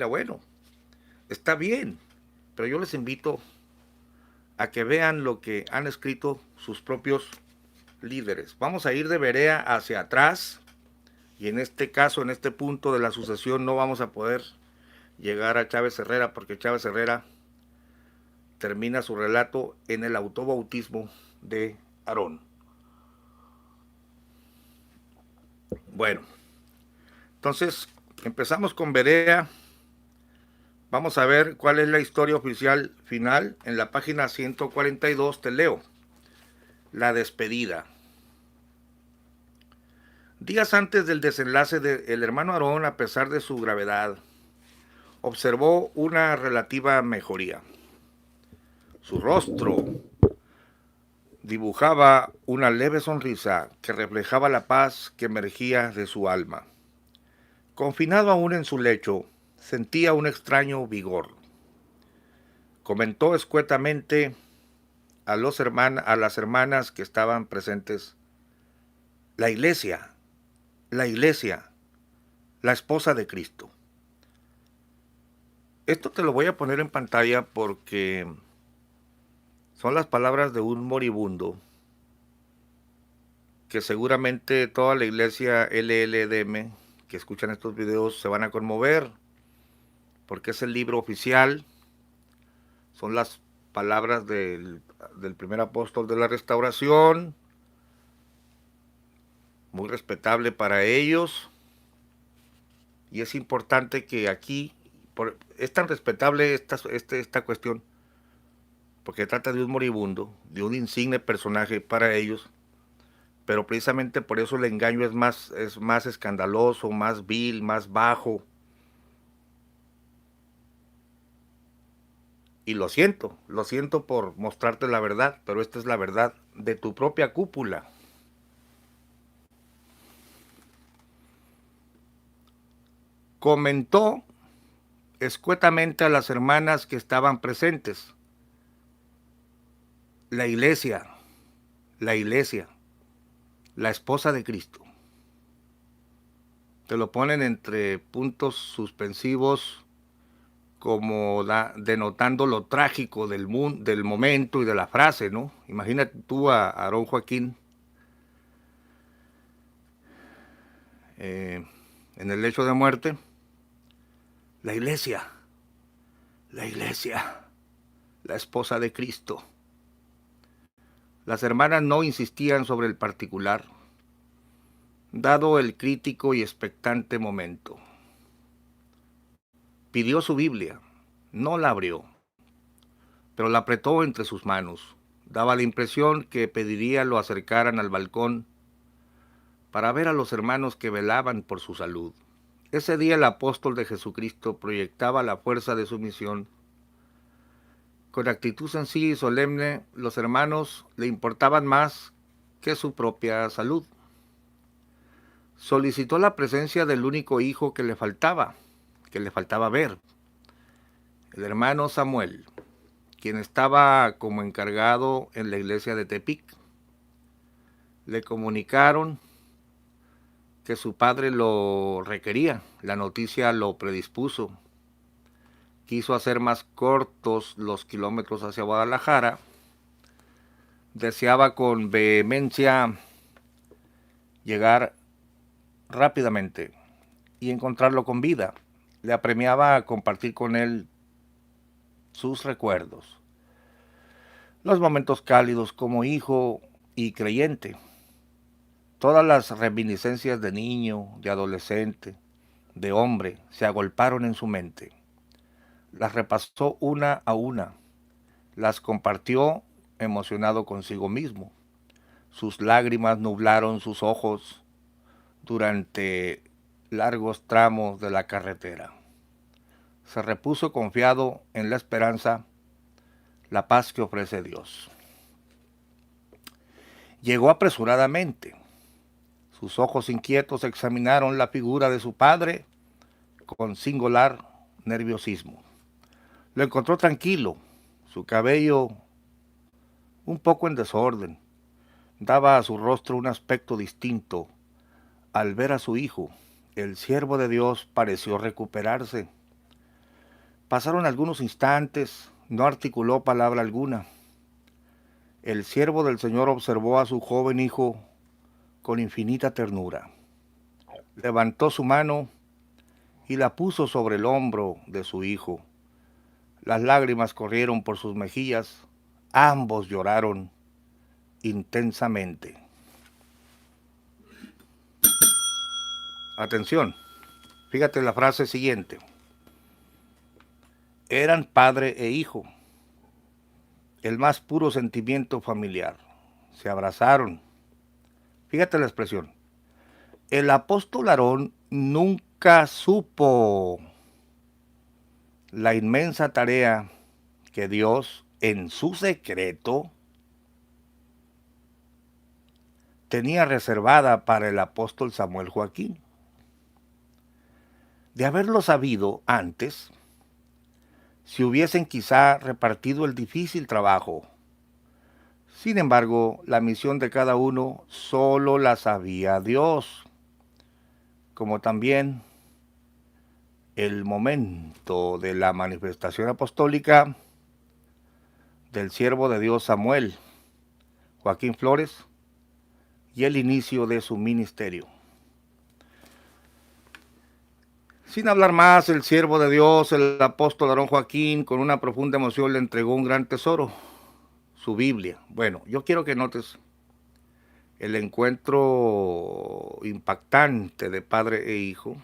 bueno, está bien, pero yo les invito a que vean lo que han escrito sus propios líderes. Vamos a ir de Berea hacia atrás y en este caso, en este punto de la sucesión, no vamos a poder llegar a Chávez Herrera porque Chávez Herrera termina su relato en el autobautismo de Aarón. Bueno, entonces empezamos con Berea. Vamos a ver cuál es la historia oficial final. En la página 142 te leo. La despedida. Días antes del desenlace, el hermano Aarón, a pesar de su gravedad, observó una relativa mejoría. Su rostro dibujaba una leve sonrisa que reflejaba la paz que emergía de su alma. Confinado aún en su lecho, sentía un extraño vigor. Comentó escuetamente a las hermanas que estaban presentes: la iglesia, la iglesia, la esposa de Cristo. Esto te lo voy a poner en pantalla porque son las palabras de un moribundo que seguramente toda la iglesia LLDM que escuchan estos videos se van a conmover, porque es el libro oficial, son las palabras del primer apóstol de la restauración, muy respetable para ellos, y es importante que aquí, es tan respetable esta cuestión, porque trata de un moribundo, de un insigne personaje para ellos, pero precisamente por eso el engaño es más escandaloso, más vil, más bajo. Y lo siento por mostrarte la verdad, pero esta es la verdad de tu propia cúpula. Comentó escuetamente a las hermanas que estaban presentes: la iglesia, la iglesia, la esposa de Cristo. Te lo ponen entre puntos suspensivos, como denotando lo trágico del momento y de la frase, ¿no? Imagínate tú a Aarón Joaquín en el lecho de muerte. La iglesia, la esposa de Cristo. Las hermanas no insistían sobre el particular, dado el crítico y expectante momento. Pidió su Biblia, no la abrió, pero la apretó entre sus manos. Daba la impresión que pediría lo acercaran al balcón para ver a los hermanos que velaban por su salud. Ese día el apóstol de Jesucristo proyectaba la fuerza de su misión. Con actitud sencilla y solemne, los hermanos le importaban más que su propia salud. Solicitó la presencia del único hijo que le faltaba ver, el hermano Samuel, quien estaba como encargado en la iglesia de Tepic. Le comunicaron que su padre lo requería. La noticia lo predispuso. Quiso hacer más cortos los kilómetros hacia Guadalajara. Deseaba con vehemencia llegar rápidamente y encontrarlo con vida. Le apremiaba a compartir con él sus recuerdos, los momentos cálidos como hijo y creyente, todas las reminiscencias de niño, de adolescente, de hombre se agolparon en su mente. Las repasó una a una, las compartió emocionado consigo mismo. Sus lágrimas nublaron sus ojos durante largos tramos de la carretera. Se repuso confiado en la esperanza, la paz que ofrece Dios. Llegó apresuradamente. Sus ojos inquietos examinaron la figura de su padre con singular nerviosismo. Lo encontró tranquilo, su cabello un poco en desorden. Daba a su rostro un aspecto distinto. Al ver a su hijo, el siervo de Dios pareció recuperarse. Pasaron algunos instantes, no articuló palabra alguna. El siervo del Señor observó a su joven hijo con infinita ternura. Levantó su mano y la puso sobre el hombro de su hijo. Las lágrimas corrieron por sus mejillas. Ambos lloraron intensamente. Atención, fíjate la frase siguiente. Eran padre e hijo, el más puro sentimiento familiar. Se abrazaron. Fíjate la expresión. El apóstol Aarón nunca supo la inmensa tarea que Dios, en su secreto, tenía reservada para el apóstol Samuel Joaquín. De haberlo sabido antes, si hubiesen quizá repartido el difícil trabajo. Sin embargo, la misión de cada uno solo la sabía Dios, como también el momento de la manifestación apostólica del siervo de Dios Samuel Joaquín Flores y el inicio de su ministerio. Sin hablar más, el siervo de Dios, el apóstol Aarón Joaquín, con una profunda emoción le entregó un gran tesoro, su Biblia. Bueno, yo quiero que notes el encuentro impactante de padre e hijo,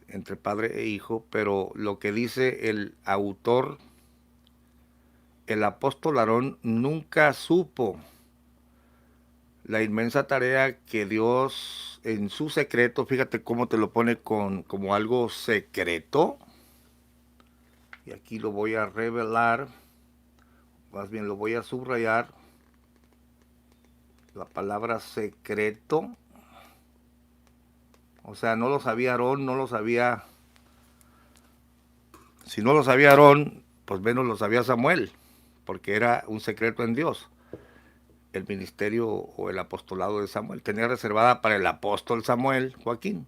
entre padre e hijo, pero lo que dice el autor, el apóstol Aarón nunca supo la inmensa tarea que Dios en su secreto, fíjate cómo te lo pone como algo secreto, y aquí lo voy a revelar, más bien lo voy a subrayar, la palabra secreto, o sea, no lo sabía Aarón, no lo sabía, si no lo sabía Aarón, pues menos lo sabía Samuel, porque era un secreto en Dios. El ministerio o el apostolado de Samuel tenía reservada para el apóstol Samuel Joaquín.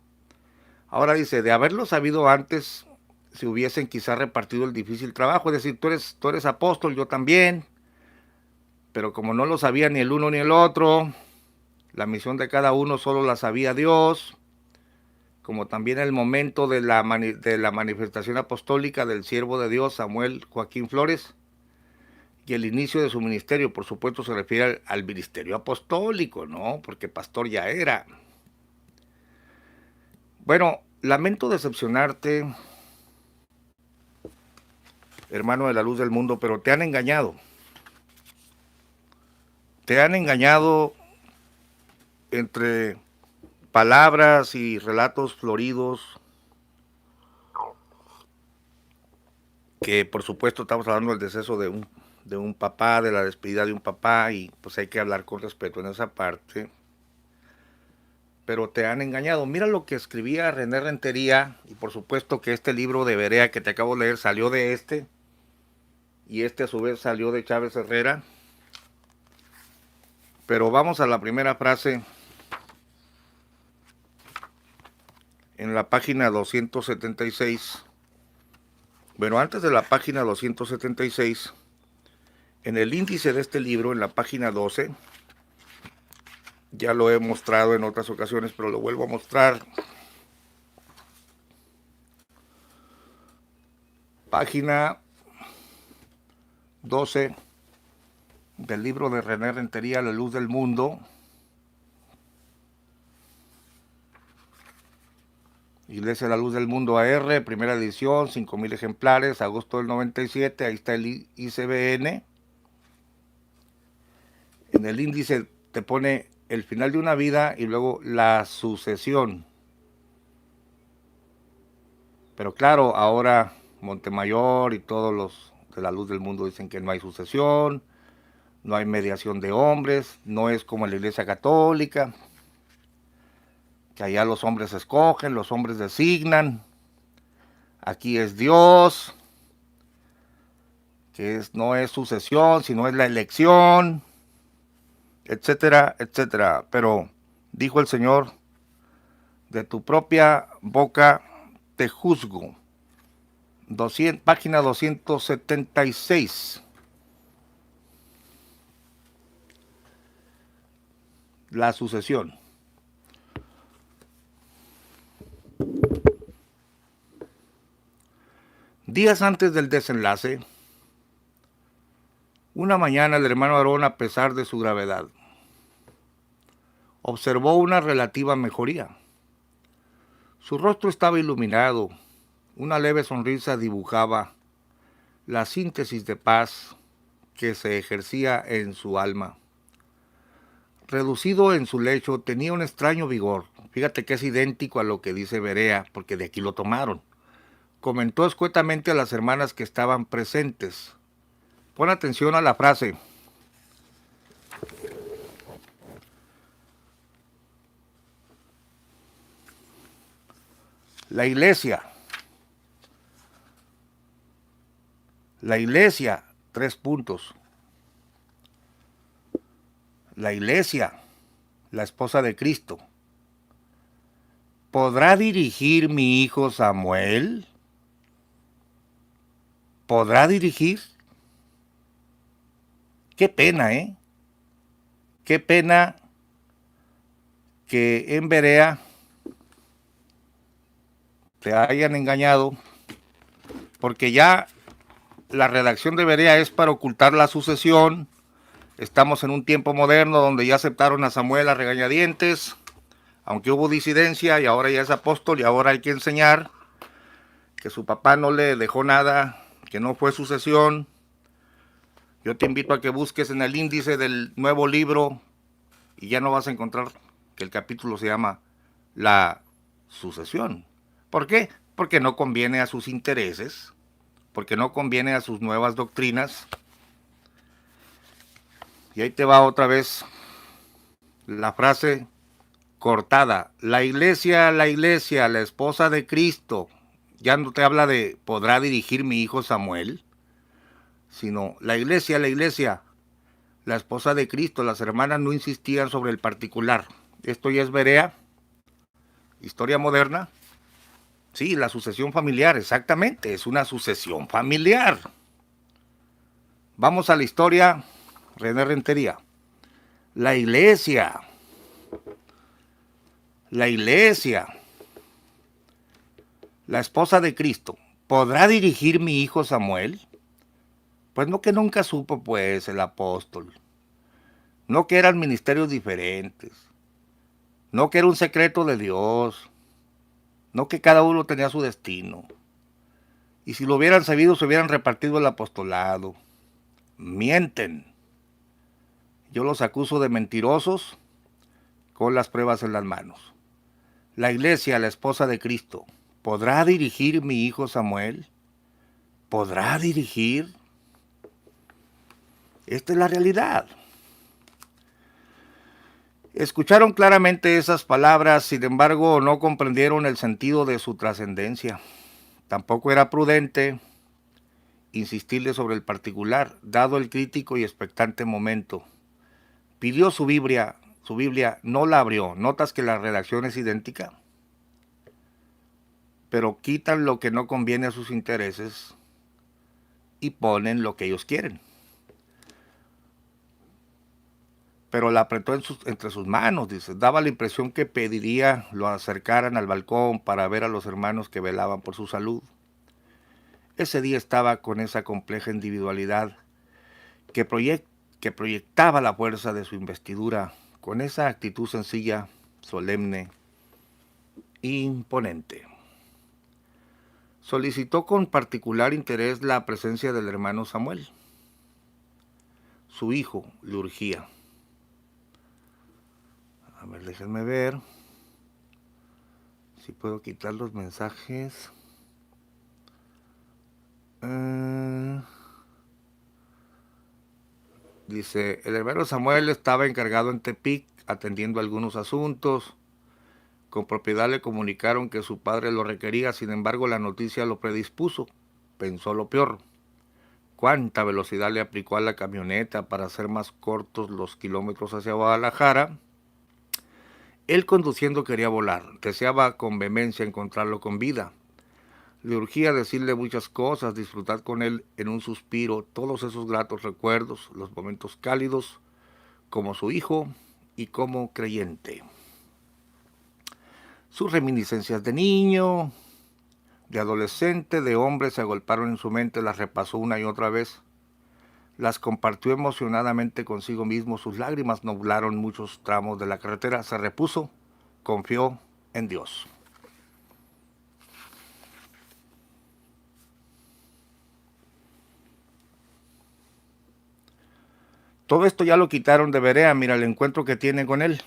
Ahora dice, de haberlo sabido antes, se hubiesen quizá repartido el difícil trabajo, es decir, tú eres apóstol, yo también, pero como no lo sabía ni el uno ni el otro, la misión de cada uno solo la sabía Dios, como también el momento de la manifestación apostólica del siervo de Dios Samuel Joaquín Flores, y el inicio de su ministerio, por supuesto, se refiere al ministerio apostólico, ¿no? Porque pastor ya era. Bueno, lamento decepcionarte, hermano de la luz del mundo, pero te han engañado. Te han engañado entre palabras y relatos floridos, que por supuesto estamos hablando del deceso de un papá, de la despedida de un papá, y pues hay que hablar con respeto en esa parte. Pero te han engañado. Mira lo que escribía René Rentería, y por supuesto que este libro de Berea que te acabo de leer salió de este, y este a su vez salió de Chávez Herrera. Pero vamos a la primera frase en la página 276. Bueno, antes de la página 276, en el índice de este libro, en la página 12, ya lo he mostrado en otras ocasiones, pero lo vuelvo a mostrar. Página 12 del libro de René Rentería, La Luz del Mundo. Iglesia La Luz del Mundo AR, primera edición, 5,000 ejemplares, agosto del 97, ahí está el ICBN. En el índice te pone el final de una vida y luego la sucesión. Pero claro, ahora Montemayor y todos los de La Luz del Mundo dicen que no hay sucesión, no hay mediación de hombres, no es como en la Iglesia Católica, que allá los hombres escogen, los hombres designan. Aquí es Dios, que no es sucesión, sino es la elección, etcétera, etcétera. Pero dijo el Señor, de tu propia boca te juzgo. página 276. La sucesión. Días antes del desenlace, una mañana el hermano Aarón, a pesar de su gravedad, observó una relativa mejoría. Su rostro estaba iluminado, una leve sonrisa dibujaba la síntesis de paz que se ejercía en su alma. Reducido en su lecho, tenía un extraño vigor. Fíjate que es idéntico a lo que dice Berea, porque de aquí lo tomaron. Comentó escuetamente a las hermanas que estaban presentes. Pon atención a la frase. La iglesia, 3 puntos. La iglesia, la esposa de Cristo. ¿Podrá dirigir mi hijo Samuel? ¿Podrá dirigir? Qué pena, ¿eh? Qué pena que en Berea te hayan engañado, porque ya la redacción de Berea es para ocultar la sucesión. Estamos en un tiempo moderno donde ya aceptaron a Samuel a regañadientes, aunque hubo disidencia y ahora ya es apóstol y ahora hay que enseñar que su papá no le dejó nada, que no fue sucesión. Yo te invito a que busques en el índice del nuevo libro y ya no vas a encontrar que el capítulo se llama La sucesión. ¿Por qué? Porque no conviene a sus intereses, porque no conviene a sus nuevas doctrinas. Y ahí te va otra vez la frase cortada. La iglesia, la esposa de Cristo. Ya no te habla de ¿podrá dirigir mi hijo Samuel? Sino la iglesia, la esposa de Cristo. Las hermanas no insistían sobre el particular. Esto ya es Berea, historia moderna. Sí, la sucesión familiar, exactamente, es una sucesión familiar. Vamos a la historia, René Rentería. La iglesia, la esposa de Cristo, ¿podrá dirigir mi hijo Samuel? Pues no, que nunca supo, pues, el apóstol. No, que eran ministerios diferentes. No, que era un secreto de Dios. No, que cada uno tenía su destino. Y si lo hubieran sabido, se hubieran repartido el apostolado. Mienten. Yo los acuso de mentirosos con las pruebas en las manos. La iglesia, la esposa de Cristo, ¿podrá dirigir mi hijo Samuel? ¿Podrá dirigir? Esta es la realidad. Escucharon claramente esas palabras, sin embargo no comprendieron el sentido de su trascendencia. Tampoco era prudente insistirle sobre el particular, dado el crítico y expectante momento. Pidió su Biblia, no la abrió. ¿Notas que la redacción es idéntica? Pero quitan lo que no conviene a sus intereses y ponen lo que ellos quieren. Pero la apretó entre sus manos, dice. Daba la impresión que pediría lo acercaran al balcón para ver a los hermanos que velaban por su salud. Ese día estaba con esa compleja individualidad que proyectaba la fuerza de su investidura, con esa actitud sencilla, solemne, imponente. Solicitó con particular interés la presencia del hermano Samuel. Su hijo le urgía. A ver, déjenme ver si puedo quitar los mensajes. Dice, el hermano Samuel estaba encargado en Tepic, atendiendo algunos asuntos. Con propiedad le comunicaron que su padre lo requería, sin embargo la noticia lo predispuso. Pensó lo peor. ¿Cuánta velocidad le aplicó a la camioneta para hacer más cortos los kilómetros hacia Guadalajara? Él conduciendo quería volar, deseaba con vehemencia encontrarlo con vida. Le urgía decirle muchas cosas, disfrutar con él en un suspiro todos esos gratos recuerdos, los momentos cálidos, como su hijo y como creyente. Sus reminiscencias de niño, de adolescente, de hombre se agolparon en su mente, las repasó una y otra vez, las compartió emocionadamente consigo mismo, sus lágrimas nublaron muchos tramos de la carretera, se repuso, confió en Dios. Todo esto ya lo quitaron de Berea, mira el encuentro que tiene con él.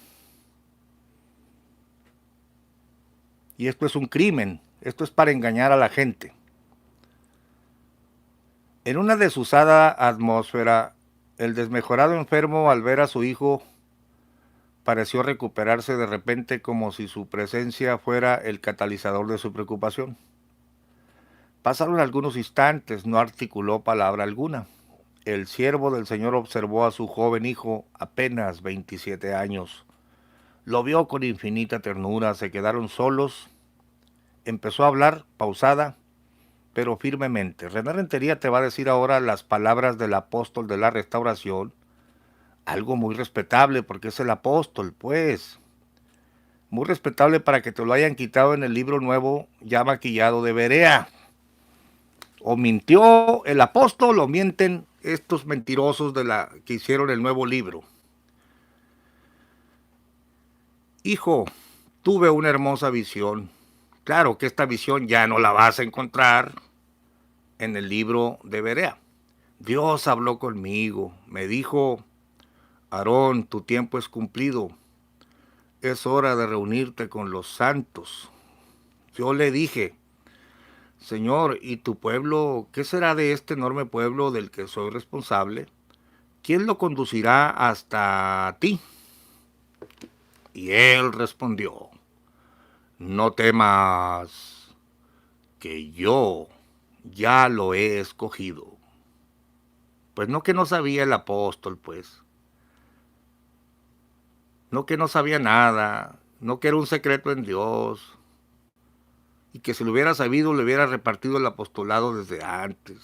Y esto es un crimen, esto es para engañar a la gente. En una desusada atmósfera, el desmejorado enfermo al ver a su hijo pareció recuperarse de repente como si su presencia fuera el catalizador de su preocupación. Pasaron algunos instantes, no articuló palabra alguna. El siervo del Señor observó a su joven hijo, apenas 27 años. Lo vio con infinita ternura, se quedaron solos. Empezó a hablar, pausada, pero firmemente. René Rentería te va a decir ahora las palabras del apóstol de la restauración, algo muy respetable porque es el apóstol, pues. Muy respetable para que te lo hayan quitado en el libro nuevo ya maquillado de Berea. O mintió el apóstol o mienten estos mentirosos que hicieron el nuevo libro. Hijo, tuve una hermosa visión. Claro que esta visión ya no la vas a encontrar en el libro de Berea. Dios habló conmigo, me dijo, Aarón, tu tiempo es cumplido, es hora de reunirte con los santos. Yo le dije, Señor, ¿y tu pueblo, qué será de este enorme pueblo del que soy responsable? ¿Quién lo conducirá hasta ti? Y él respondió, no temas, que yo ya lo he escogido. Pues no que no sabía el apóstol, pues. No que no sabía nada, no que era un secreto en Dios, y que si lo hubiera sabido le hubiera repartido el apostolado desde antes.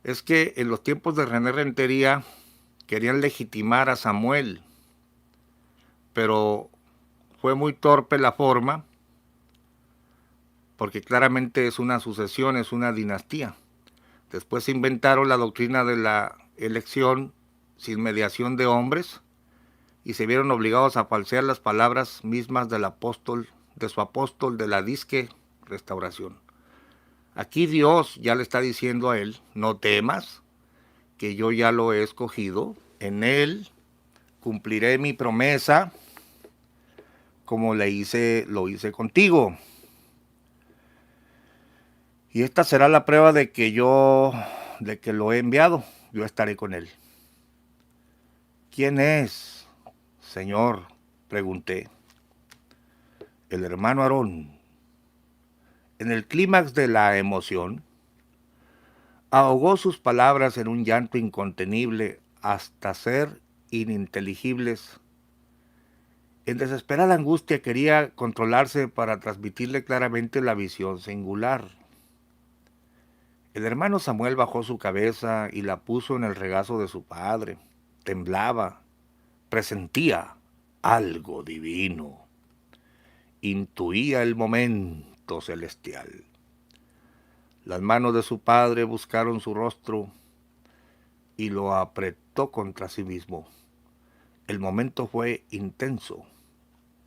Es que en los tiempos de René Rentería querían legitimar a Samuel, pero fue muy torpe la forma, porque claramente es una sucesión, es una dinastía. Después inventaron la doctrina de la elección sin mediación de hombres, y se vieron obligados a falsear las palabras mismas del apóstol, de su apóstol de la disque restauración. Aquí Dios ya le está diciendo a él, no temas, que yo ya lo he escogido, en él cumpliré mi promesa, como lo hice contigo. Y esta será la prueba de que lo he enviado, yo estaré con él. ¿Quién es, Señor? Pregunté. El hermano Aarón. En el clímax de la emoción, ahogó sus palabras en un llanto incontenible hasta ser ininteligibles. En desesperada angustia quería controlarse para transmitirle claramente la visión singular. El hermano Samuel bajó su cabeza y la puso en el regazo de su padre. Temblaba, presentía algo divino. Intuía el momento celestial. Las manos de su padre buscaron su rostro y lo apretó contra sí mismo. El momento fue intenso,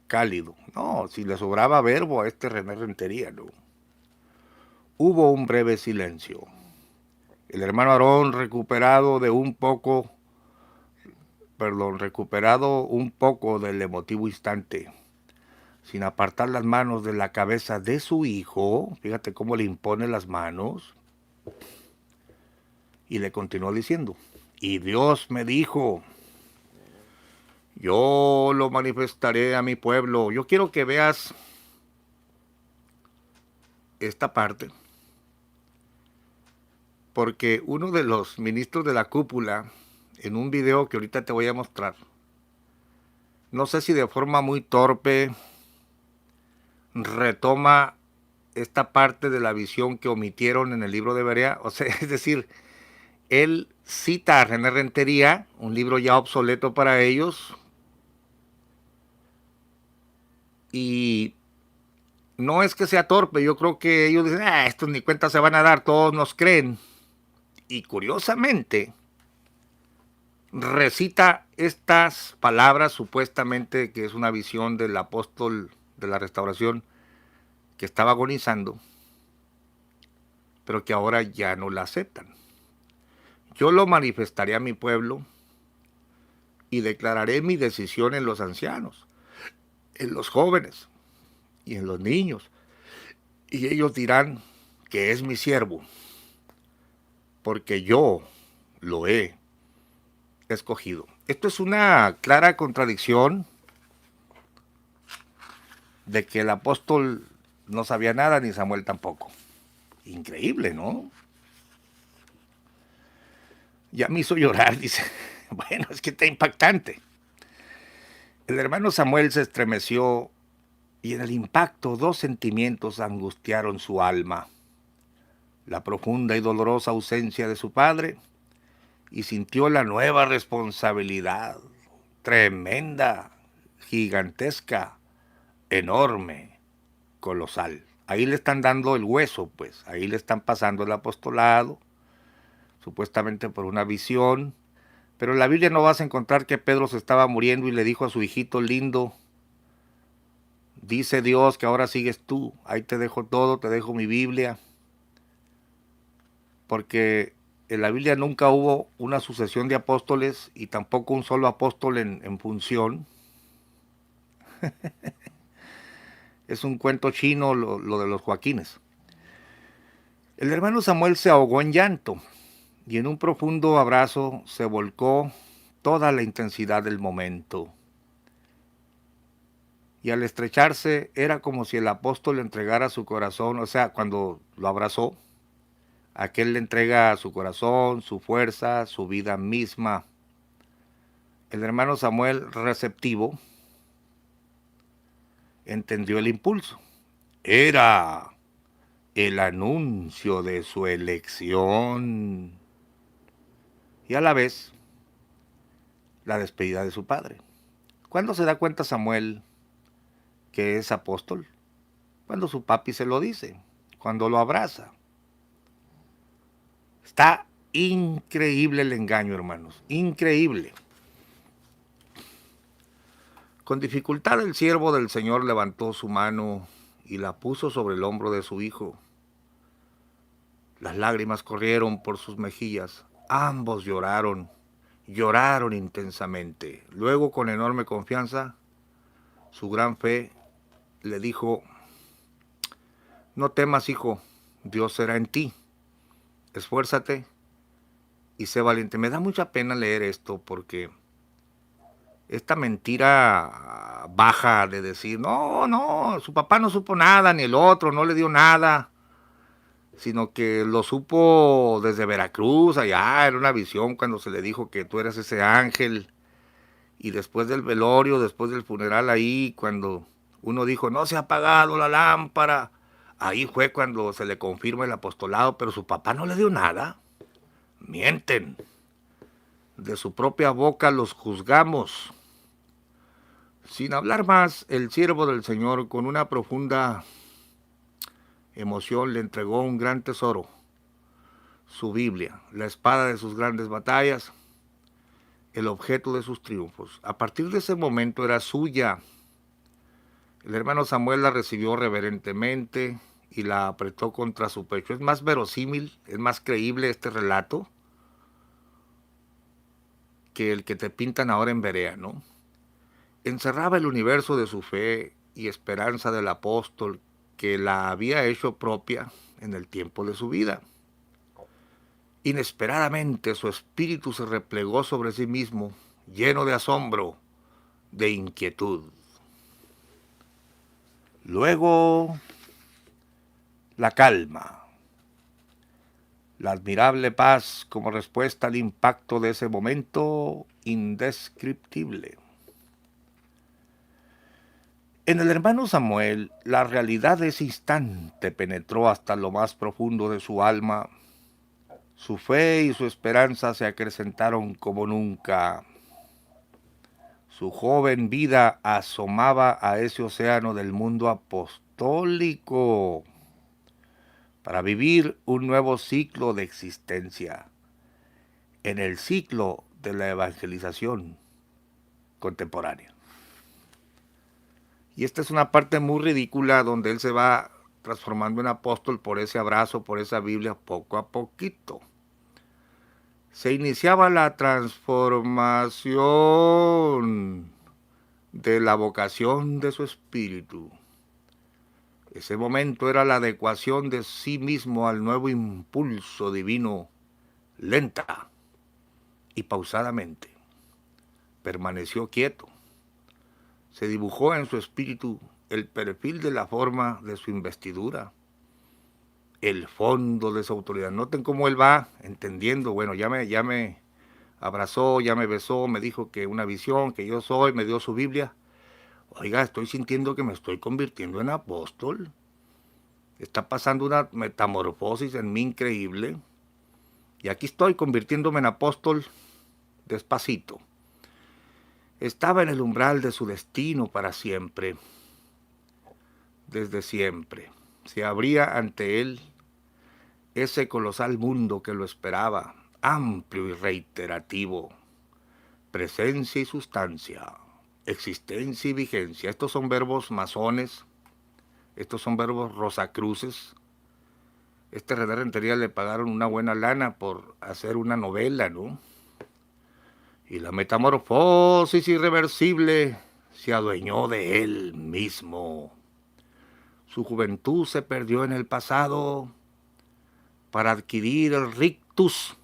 cálido. No, si le sobraba verbo a este René Rentería, no. Hubo un breve silencio. El hermano Aarón, recuperado un poco del emotivo instante, sin apartar las manos de la cabeza de su hijo, fíjate cómo le impone las manos, y le continuó diciendo, y Dios me dijo, yo lo manifestaré a mi pueblo. Yo quiero que veas esta parte, porque uno de los ministros de la cúpula, en un video que ahorita te voy a mostrar, no sé si de forma muy torpe retoma esta parte de la visión que omitieron en el libro de Berea. O sea, es decir, él cita a René Rentería, un libro ya obsoleto para ellos, y no es que sea torpe, yo creo que ellos dicen, estos ni cuenta se van a dar, todos nos creen. Y curiosamente, recita estas palabras supuestamente que es una visión del apóstol de la restauración que estaba agonizando, pero que ahora ya no la aceptan. Yo lo manifestaré a mi pueblo y declararé mi decisión en los ancianos, en los jóvenes y en los niños. Y ellos dirán que es mi siervo, porque yo lo he escogido. Esto es una clara contradicción de que el apóstol no sabía nada, ni Samuel tampoco. Increíble, ¿no? Ya me hizo llorar, dice. Bueno, es que está impactante. El hermano Samuel se estremeció y en el impacto dos sentimientos angustiaron su alma. La profunda y dolorosa ausencia de su padre y sintió la nueva responsabilidad, tremenda, gigantesca, enorme, colosal. Ahí le están dando el hueso, pues, ahí le están pasando el apostolado, supuestamente por una visión, pero en la Biblia no vas a encontrar que Pedro se estaba muriendo y le dijo a su hijito lindo, dice Dios que ahora sigues tú, ahí te dejo todo, te dejo mi Biblia, porque en la Biblia nunca hubo una sucesión de apóstoles y tampoco un solo apóstol en función. Es un cuento chino lo de los Joaquines. El hermano Samuel se ahogó en llanto y en un profundo abrazo se volcó toda la intensidad del momento. Y al estrecharse era como si el apóstol le entregara su corazón, o sea, cuando lo abrazó, aquel le entrega su corazón, su fuerza, su vida misma. El hermano Samuel, receptivo, entendió el impulso. Era el anuncio de su elección y a la vez la despedida de su padre. ¿Cuándo se da cuenta Samuel que es apóstol? Cuando su papi se lo dice, cuando lo abraza. Está increíble el engaño, hermanos, increíble. Con dificultad el siervo del Señor levantó su mano y la puso sobre el hombro de su hijo. Las lágrimas corrieron por sus mejillas. Ambos lloraron intensamente. Luego, con enorme confianza, su gran fe le dijo, no temas, hijo, Dios será en ti. Esfuérzate y sé valiente. Me da mucha pena leer esto porque esta mentira baja de decir, no, su papá no supo nada, ni el otro no le dio nada, sino que lo supo desde Veracruz, allá, era una visión cuando se le dijo que tú eras ese ángel, y después del velorio, después del funeral ahí, cuando uno dijo, no se ha apagado la lámpara, ahí fue cuando se le confirma el apostolado, pero su papá no le dio nada. Mienten. De su propia boca los juzgamos. Sin hablar más, el siervo del Señor, con una profunda emoción, le entregó un gran tesoro, su Biblia, la espada de sus grandes batallas, el objeto de sus triunfos. A partir de ese momento era suya. El hermano Samuel la recibió reverentemente y la apretó contra su pecho. Es más verosímil, es más creíble este relato que el que te pintan ahora en Berea, ¿no? Encerraba el universo de su fe y esperanza del apóstol que la había hecho propia en el tiempo de su vida. Inesperadamente su espíritu se replegó sobre sí mismo, lleno de asombro, de inquietud. Luego, la calma, la admirable paz como respuesta al impacto de ese momento indescriptible. En el hermano Samuel, la realidad de ese instante penetró hasta lo más profundo de su alma. Su fe y su esperanza se acrecentaron como nunca. Su joven vida asomaba a ese océano del mundo apostólico para vivir un nuevo ciclo de existencia, en el ciclo de la evangelización contemporánea. Y esta es una parte muy ridícula donde él se va transformando en apóstol por ese abrazo, por esa Biblia, poco a poquito. Se iniciaba la transformación de la vocación de su espíritu. Ese momento era la adecuación de sí mismo al nuevo impulso divino, lenta y pausadamente. Permaneció quieto. Se dibujó en su espíritu el perfil de la forma de su investidura, el fondo de su autoridad. Noten cómo él va entendiendo, bueno, ya me abrazó, ya me besó, me dijo que una visión, que yo soy, me dio su Biblia. Oiga, estoy sintiendo que me estoy convirtiendo en apóstol. Está pasando una metamorfosis en mí increíble. Y aquí estoy convirtiéndome en apóstol despacito. Estaba en el umbral de su destino para siempre. Desde siempre. Se abría ante él ese colosal mundo que lo esperaba, amplio y reiterativo. Presencia y sustancia, existencia y vigencia. Estos son verbos masones, estos son verbos rosacruces. René Rentería le pagaron una buena lana por hacer una novela, ¿no? Y la metamorfosis irreversible se adueñó de él mismo. Su juventud se perdió en el pasado para adquirir el rictus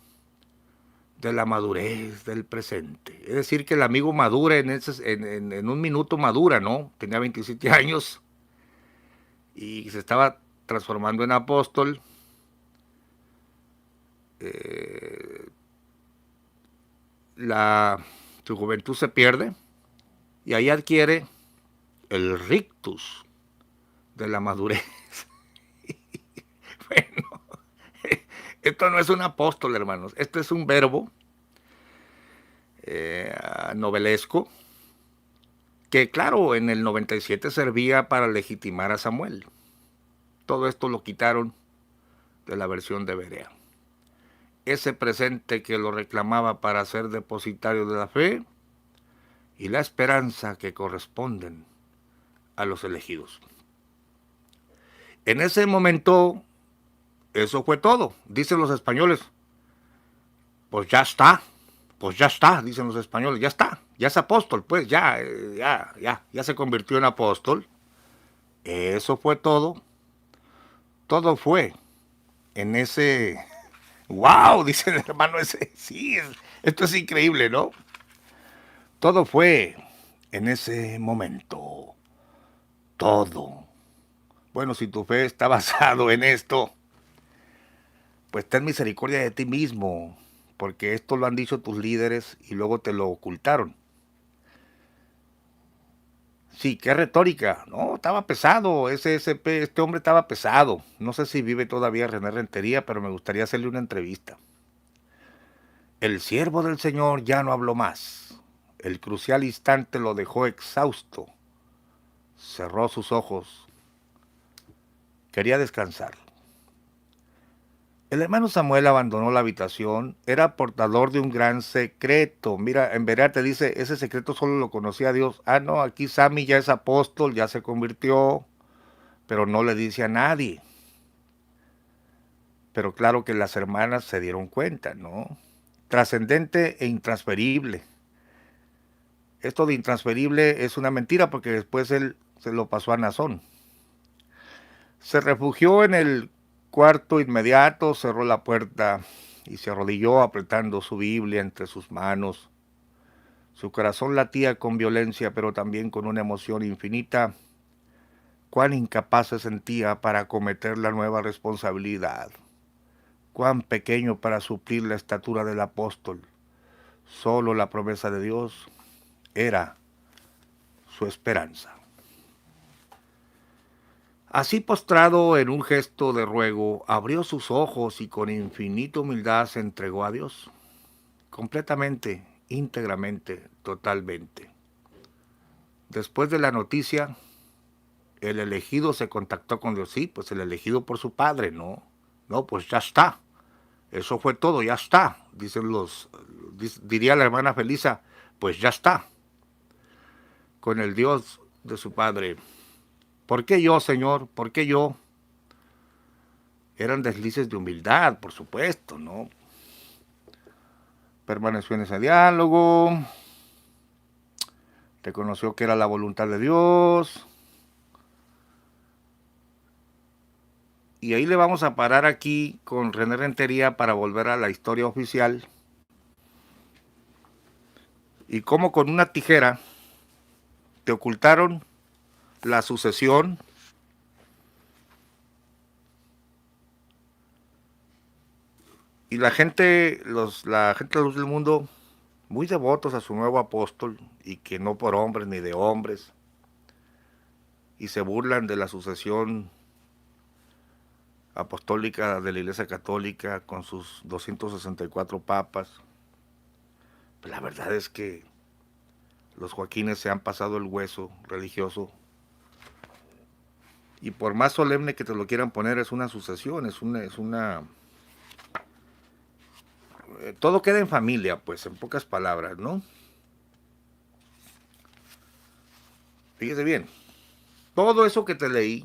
de la madurez del presente. Es decir, que el amigo madura en un minuto madura, ¿no? Tenía 27 años y se estaba transformando en apóstol. Su juventud se pierde y ahí adquiere el rictus de la madurez. Bueno, esto no es un apóstol, hermanos. Esto es un verbo novelesco que, claro, en el 97 servía para legitimar a Samuel. Todo esto lo quitaron de la versión de Berea. Ese presente que lo reclamaba para ser depositario de la fe y la esperanza que corresponden a los elegidos. En ese momento, eso fue todo. Dicen los españoles, pues ya está, dicen los españoles, ya está, ya es apóstol, pues ya se convirtió en apóstol. Eso fue todo. Todo fue en ese... ¡Wow! Dice el hermano ese. Sí, esto es increíble, ¿no? Todo fue en ese momento. Todo. Bueno, si tu fe está basado en esto, pues ten misericordia de ti mismo, porque esto lo han dicho tus líderes y luego te lo ocultaron. Sí, qué retórica. No, estaba pesado. Este hombre estaba pesado. No sé si vive todavía René Rentería, pero me gustaría hacerle una entrevista. El siervo del Señor ya no habló más. El crucial instante lo dejó exhausto. Cerró sus ojos. Quería descansar. El hermano Samuel abandonó la habitación. Era portador de un gran secreto. Mira, en Berea te dice, ese secreto solo lo conocía Dios. Ah, no, aquí Sammy ya es apóstol, ya se convirtió, pero no le dice a nadie. Pero claro que las hermanas se dieron cuenta, ¿no? Trascendente e intransferible. Esto de intransferible es una mentira porque después él se lo pasó a Nazón. Se refugió en el cuarto inmediato, cerró la puerta y se arrodilló apretando su Biblia entre sus manos. Su corazón latía con violencia, pero también con una emoción infinita. Cuán incapaz se sentía para acometer la nueva responsabilidad. Cuán pequeño para suplir la estatura del apóstol. Solo la promesa de Dios era su esperanza. Así postrado en un gesto de ruego, abrió sus ojos y con infinita humildad se entregó a Dios, completamente, íntegramente, totalmente. Después de la noticia, el elegido se contactó con Dios. Sí, pues el elegido por su padre, no. No, pues ya está. Eso fue todo, ya está. Diría la hermana Felisa, pues ya está. Con el Dios de su padre. ¿Por qué yo, Señor? ¿Por qué yo? Eran deslices de humildad, por supuesto, ¿no? Permaneció en ese diálogo. Reconoció que era la voluntad de Dios. Y ahí le vamos a parar aquí con René Rentería para volver a la historia oficial. Y cómo con una tijera te ocultaron la sucesión y la gente de la luz del mundo, muy devotos a su nuevo apóstol, y que no por hombres ni de hombres, y se burlan de la sucesión apostólica de la Iglesia Católica con sus 264 papas. Pues la verdad es que los Joaquines se han pasado el hueso religioso, y por más solemne que te lo quieran poner, es una sucesión, es una todo queda en familia, pues, en pocas palabras, ¿no? Fíjese bien, todo eso que te leí,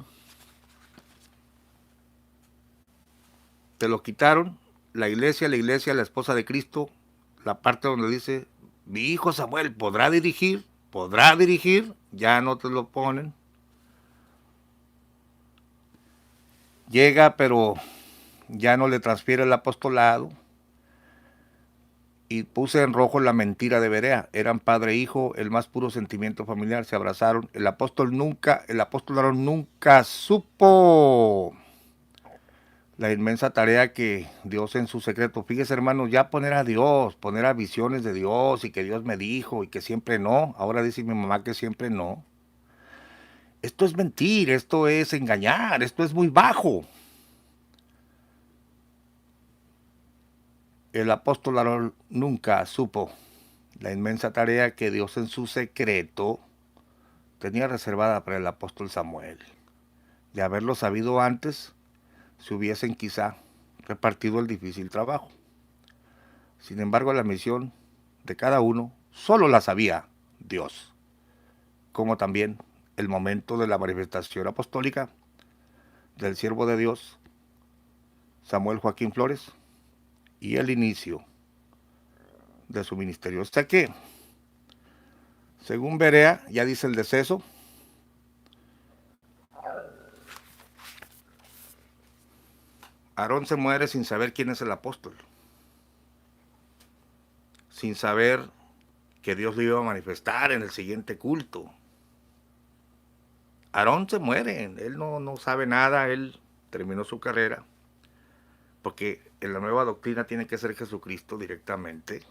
te lo quitaron la iglesia, la esposa de Cristo, la parte donde dice, mi hijo Samuel podrá dirigir, ya no te lo ponen. Llega, pero ya no le transfiere el apostolado. Y puse en rojo la mentira de Berea. Eran padre e hijo, el más puro sentimiento familiar, se abrazaron. El apóstol Aarón nunca supo la inmensa tarea que Dios en su secreto. Fíjese, hermanos, ya poner a Dios, poner a visiones de Dios y que Dios me dijo y que siempre no. Ahora dice mi mamá que siempre no. Esto es mentir, esto es engañar, esto es muy bajo. El apóstol Aarón nunca supo la inmensa tarea que Dios en su secreto tenía reservada para el apóstol Samuel. De haberlo sabido antes, se hubiesen quizá repartido el difícil trabajo. Sin embargo, la misión de cada uno solo la sabía Dios, como también el momento de la manifestación apostólica del siervo de Dios, Samuel Joaquín Flores, y el inicio de su ministerio. Hasta que, según Berea, ya dice el deceso, Aarón se muere sin saber quién es el apóstol, sin saber que Dios lo iba a manifestar en el siguiente culto. Aarón se muere, él no sabe nada, él terminó su carrera, porque en la nueva doctrina tiene que ser Jesucristo directamente.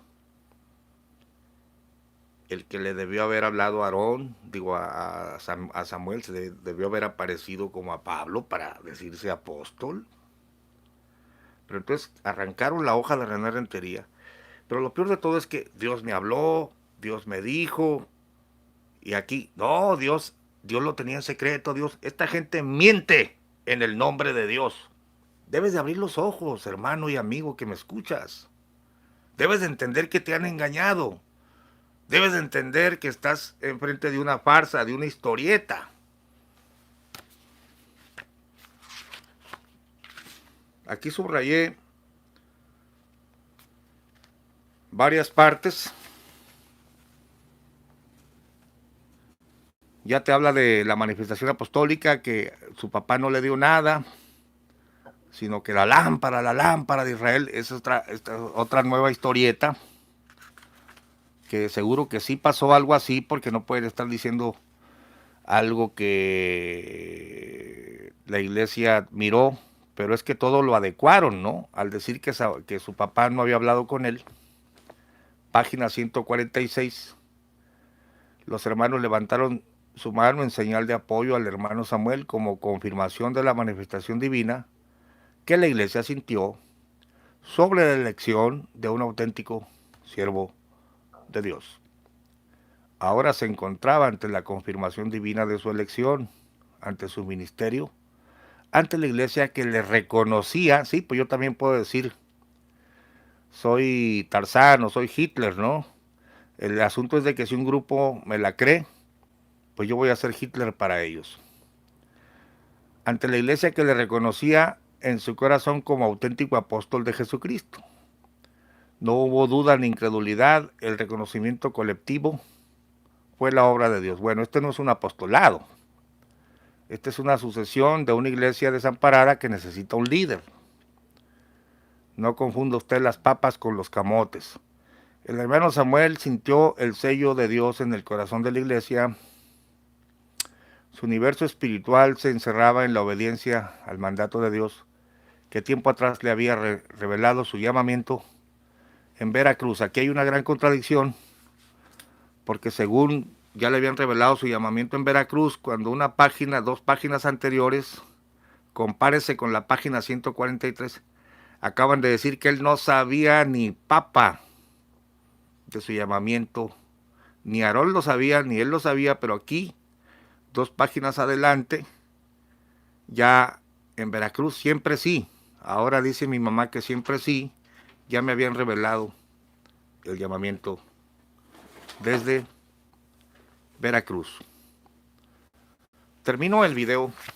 El que le debió haber hablado a Aarón, a Samuel, se debió haber aparecido como a Pablo para decirse apóstol. Pero entonces arrancaron la hoja de René Rentería. Pero lo peor de todo es que Dios me habló, Dios me dijo, y aquí, no, Dios lo tenía en secreto, esta gente miente en el nombre de Dios. Debes de abrir los ojos, hermano y amigo que me escuchas. Debes de entender que te han engañado. Debes de entender que estás enfrente de una farsa, de una historieta. Aquí subrayé varias partes. Ya te habla de la manifestación apostólica, que su papá no le dio nada, sino que la lámpara de Israel es otra nueva historieta, que seguro que sí pasó algo así, porque no pueden estar diciendo algo que la iglesia miró, pero es que todo lo adecuaron, ¿no? Al decir que su papá no había hablado con él. Página 146, los hermanos levantaron su mano en señal de apoyo al hermano Samuel como confirmación de la manifestación divina que la iglesia sintió sobre la elección de un auténtico siervo de Dios. Ahora se encontraba ante la confirmación divina de su elección, ante su ministerio, ante la iglesia que le reconocía. Sí, pues yo también puedo decir, soy Tarzán o soy Hitler, ¿no? El asunto es de que si un grupo me la cree, pues yo voy a ser Hitler para ellos. Ante la iglesia que le reconocía en su corazón como auténtico apóstol de Jesucristo. No hubo duda ni incredulidad, el reconocimiento colectivo fue la obra de Dios. Bueno, este no es un apostolado, esta es una sucesión de una iglesia desamparada que necesita un líder. No confunda usted las papas con los camotes. El hermano Samuel sintió el sello de Dios en el corazón de la iglesia. Su universo espiritual se encerraba en la obediencia al mandato de Dios, que tiempo atrás le había revelado su llamamiento en Veracruz. Aquí hay una gran contradicción, porque según ya le habían revelado su llamamiento en Veracruz, cuando una página, 2 páginas anteriores, compárese con la página 143, acaban de decir que él no sabía ni papa de su llamamiento, ni Aarón lo sabía, ni él lo sabía, pero aquí, 2 páginas adelante, ya en Veracruz siempre sí. Ahora dice mi mamá que siempre sí, ya me habían revelado el llamamiento desde Veracruz. Termino el video